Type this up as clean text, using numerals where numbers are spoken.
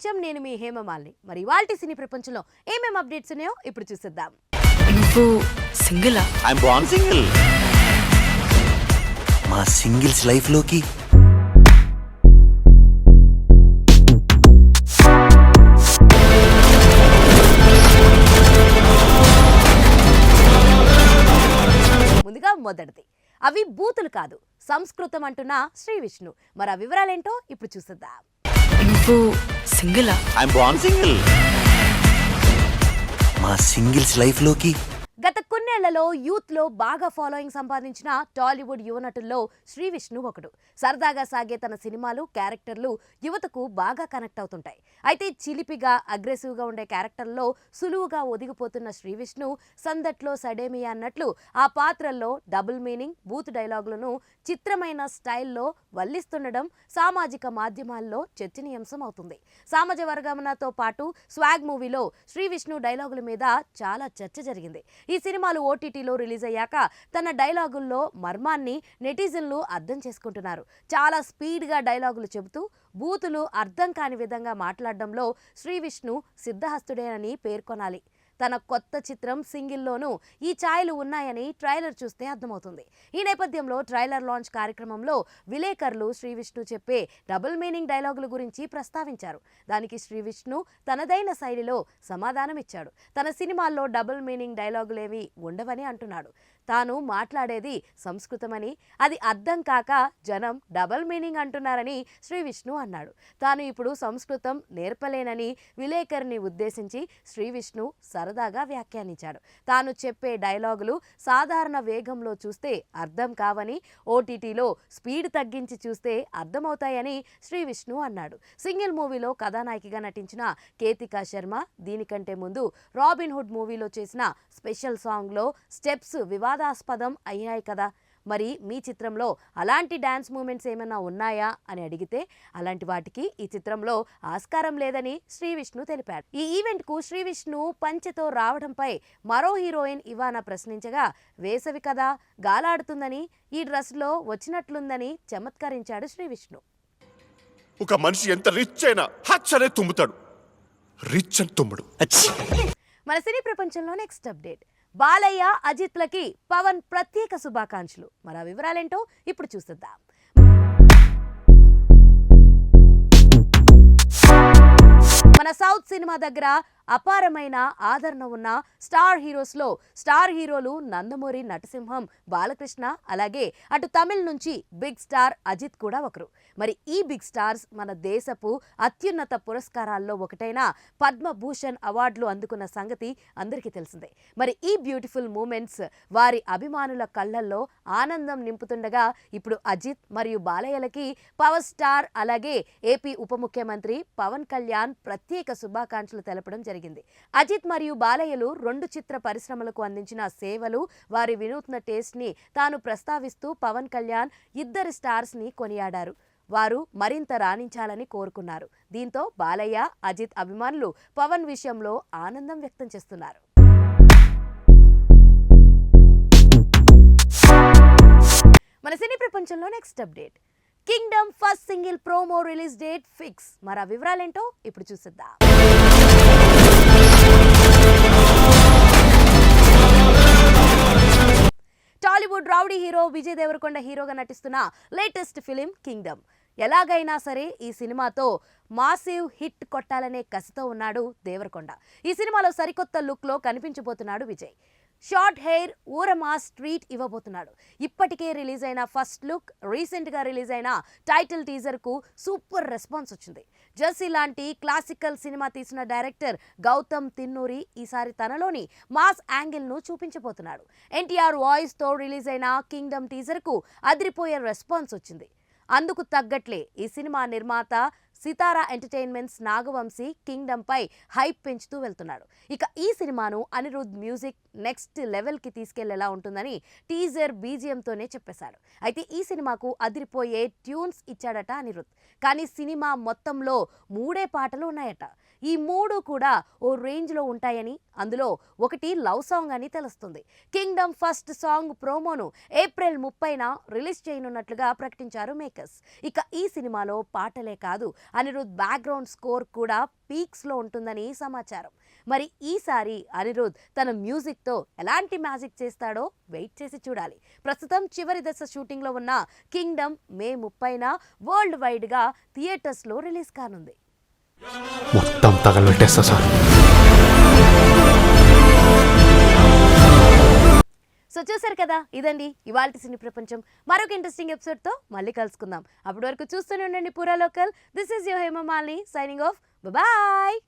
ప్రపంచం నేను మీ హేమమాలిని. మరి ఇవాల్టి సినీ ప్రపంచంలో ఏమేం అప్డేట్స్ ఉన్నాయో ఇప్పుడు చూసేద్దాం. నువ్వు సింగిలా? I am born single. మా సింగిల్స్ లైఫ్ లోకి ముందుగా మొదటిది, అవి బూతులు కాదు సంస్కృతం అంటున్న శ్రీ విష్ణు. మరి ఆ వివరాలేంటో ఇప్పుడు చూసేద్దాం. నువ్వు సింగిలా? I am born single. మా సింగిల్స్ లైఫ్ లోకి గత కొన్నేళ్లలో యూత్ లో బాగా ఫాలోయింగ్ సంపాదించిన టాలీవుడ్ యువ నటుల్లో శ్రీ విష్ణు ఒకడు. సరదాగా సాగే తన సినిమాలు, క్యారెక్టర్లు యువతకు బాగా కనెక్ట్ అవుతుంటాయి. అయితే చిలిపిగా, అగ్రెసివ్ గా ఉండే క్యారెక్టర్లో సులువుగా ఒదిగిపోతున్న శ్రీ విష్ణు సందట్లో సడేమియా అన్నట్లు ఆ పాత్రల్లో డబుల్ మీనింగ్, బూత్ డైలాగులను చిత్రమైన స్టైల్లో వల్లిస్తుండడం సామాజిక మాధ్యమాల్లో చర్చనీయాంశం అవుతుంది. సామాజిక వర్గమనతో పాటు స్వాగ్ మూవీలో శ్రీ విష్ణు డైలాగుల మీద చాలా చర్చ జరిగింది. ఈ సినిమాలు ఓటీటీలో రిలీజ్ అయ్యాక తన డైలాగుల్లో మర్మాన్ని నెటిజన్లు అర్థం చేసుకుంటున్నారు. చాలా స్పీడ్గా డైలాగులు చెబుతూ బూతులు అర్థం కాని విధంగా మాట్లాడడంలో శ్రీ విష్ణు సిద్ధహస్తుడేనని పేర్కొనాలి. తన కొత్త చిత్రం సింగిల్లోనూ ఈ ఛాయలు ఉన్నాయని ట్రైలర్ చూస్తే అర్థమవుతుంది. ఈ నేపథ్యంలో ట్రైలర్ లాంచ్ కార్యక్రమంలో విలేకరులు శ్రీ విష్ణు చెప్పే డబుల్ మీనింగ్ డైలాగుల గురించి ప్రస్తావించారు. దానికి శ్రీ విష్ణు తనదైన శైలిలో సమాధానం ఇచ్చాడు. తన సినిమాల్లో డబుల్ మీనింగ్ డైలాగులేవి ఉండవని అంటున్నాడు. తాను మాట్లాడేది సంస్కృతమని, అది అర్థం కాక జనం డబుల్ మీనింగ్ అంటున్నారని శ్రీ విష్ణు అన్నాడు. తాను ఇప్పుడు సంస్కృతం నేర్పలేనని విలేకరిని ఉద్దేశించి శ్రీ విష్ణు సరదాగా వ్యాఖ్యానించాడు. తాను చెప్పే డైలాగులు సాధారణ వేగంలో చూస్తే అర్థం కావని, ఓటీటీలో స్పీడ్ తగ్గించి చూస్తే అర్థమవుతాయని శ్రీ విష్ణు అన్నాడు. సింగిల్ మూవీలో కథానాయికగా నటించిన కేతికా శర్మ దీనికంటే ముందు రాబిన్ హుడ్ మూవీలో చేసిన స్పెషల్ సాంగ్లో స్టెప్స్ వివాదాస్పదం అయ్యాయి కదా. మరి మీ చిత్రంలో అలాంటి డాన్స్ మూమెంట్స్ ఏమైనా ఉన్నాయా అని అడిగితే అలాంటి వాటికి ఈ చిత్రంలో ఆస్కారం లేదని శ్రీ విష్ణు తెలిపాడు. ఈ ఈవెంట్ కు శ్రీ విష్ణు పంచెతో రావడంపై మరో హీరోయిన్ ఇవానా ప్రశ్నించగా, వేసవి కదా గాలాడుతుందని ఈ డ్రెస్ లో వచ్చినట్లుందని చమత్కరించాడు శ్రీ విష్ణు. ఒక మనిషి ఎంత రిచ్ అయినా హచ్చనే తుమ్ముతాడు, రిచ్ అని తుమ్ముడు. మన సినీ ప్రపంచంలో నెక్స్ట్ అప్డేట్, బాలయ్య, అజిత్లకి పవన్ ప్రత్యేక శుభాకాంక్షలు. మరి ఆ వివరాలేంటో ఇప్పుడు చూసేద్దాం. మన సౌత్ సినిమా దగ్గర అపారమైన ఆదరణ ఉన్న స్టార్ హీరోస్లో స్టార్ హీరోలు నందమూరి నటసింహం, బాలకృష్ణ, అలాగే అటు తమిళ్ నుంచి బిగ్ స్టార్ అజిత్ కూడా ఒకరు. మరి ఈ బిగ్ స్టార్స్ మన దేశపు అత్యున్నత పురస్కారాల్లో ఒకటైన పద్మభూషణ్ అవార్డులు అందుకున్న సంగతి అందరికీ తెలిసిందే. మరి ఈ బ్యూటిఫుల్ మూమెంట్స్ వారి అభిమానుల కళ్ళల్లో ఆనందం నింపుతుండగా ఇప్పుడు అజిత్ మరియు బాలయ్యలకి పవర్ స్టార్ అలాగే ఏపీ ఉప ముఖ్యమంత్రి పవన్ కళ్యాణ్ ప్రత్యేక శుభాకాంక్షలు తెలపడం జరిగింది. అజిత్ మరియు బాలయ్యలు రెండు చిత్ర పరిశ్రమలకు అందించిన సేవలు, వారి వినూత్న టేస్ట్ ని తాను ప్రస్తావిస్తూ పవన్ కళ్యాణ్ ఇద్దరు స్టార్స్ ని కొనియాడారు. వారు మరింత రాణించాలని కోరుకున్నారు. దీంతో బాలయ్య, అజిత్ అభిమానులు పవన్ విషయంలో ఆనందం వ్యక్తం చేస్తున్నారు. మన సినీ ప్రపంచంలో next update, Kingdom first single promo release date fix. మరి ఆ వివరాలేంటో ఇప్పుడు చూసేద్దాం. టాలీవుడ్ రౌడీ హీరో విజయ్ దేవరకొండ హీరోగా నటిస్తున్న లేటెస్ట్ ఫిలిం కింగ్డమ్. ఎలాగైనా సరే ఈ సినిమాతో మాసివ్ హిట్ కొట్టాలనే కసితో ఉన్నాడు దేవరకొండ. ఈ సినిమాలో సరికొత్త లుక్లో కనిపించబోతున్నాడు విజయ్. షార్ట్ హెయిర్, ఊరమాస్ ట్రీట్ ఇవ్వబోతున్నాడు. ఇప్పటికే రిలీజ్ అయిన ఫస్ట్ లుక్, రీసెంట్గా రిలీజ్ అయిన టైటిల్ టీజర్కు సూపర్ రెస్పాన్స్ వచ్చింది. జెర్సీ లాంటి క్లాసికల్ సినిమా తీసిన డైరెక్టర్ గౌతమ్ తిన్నూరి ఈసారి తనలోని మాస్ యాంగిల్ను చూపించబోతున్నాడు. ఎన్టీఆర్ వాయిస్తో రిలీజ్ అయిన కింగ్డమ్ టీజర్కు అదిరిపోయే రెస్పాన్స్ వచ్చింది. అందుకు తగ్గట్లే ఈ సినిమా నిర్మాత సితారా ఎంటర్టైన్మెంట్స్ నాగవంశీ కింగ్డమ్ పై హైప్ పెంచుతూ వెళ్తున్నాడు. ఇక ఈ సినిమాను అనిరుద్ మ్యూజిక్ నెక్స్ట్ లెవెల్కి తీసుకెళ్లేలా ఉంటుందని టీజర్ బీజిఎంతోనే చెప్పేశాడు. అయితే ఈ సినిమాకు అదిరిపోయే ట్యూన్స్ ఇచ్చాడట అనిరుద్. కానీ సినిమా మొత్తంలో 3 పాటలు ఉన్నాయట. ఈ మూడు కూడా ఓ రేంజ్లో ఉంటాయని, అందులో ఒకటి లవ్ సాంగ్ అని తెలుస్తుంది. కింగ్డమ్ ఫస్ట్ సాంగ్ ప్రోమోను ఏప్రిల్ 30న రిలీజ్ చేయనున్నట్లుగా ప్రకటించారు మేకర్స్. ఇక ఈ సినిమాలో పాటలే కాదు, అనిరుద్ బ్యాక్గ్రౌండ్ స్కోర్ కూడా పీక్స్లో ఉంటుందని సమాచారం. మరి ఈసారి అనిరుద్ తన మ్యూజిక్తో ఎలాంటి మ్యాజిక్ చేస్తాడో వెయిట్ చేసి చూడాలి. ప్రస్తుతం చివరి దశ షూటింగ్లో ఉన్న కింగ్డమ్ మే 30న వరల్డ్ వైడ్గా థియేటర్స్లో రిలీజ్ కానుంది. మొత్తం తగలబెట్టేస్తా సార్. సో చూసారు కదా, ఇదండి ఇవాల్టి సినీ ప్రపంచం. మరొక ఇంట్రెస్టింగ్ ఎపిసోడ్తో మళ్ళీ కలుసుకుందాం. అప్పటి వరకు చూస్తూనే ఉండండి పూరా local. This is your Hemamalini signing off. Bye.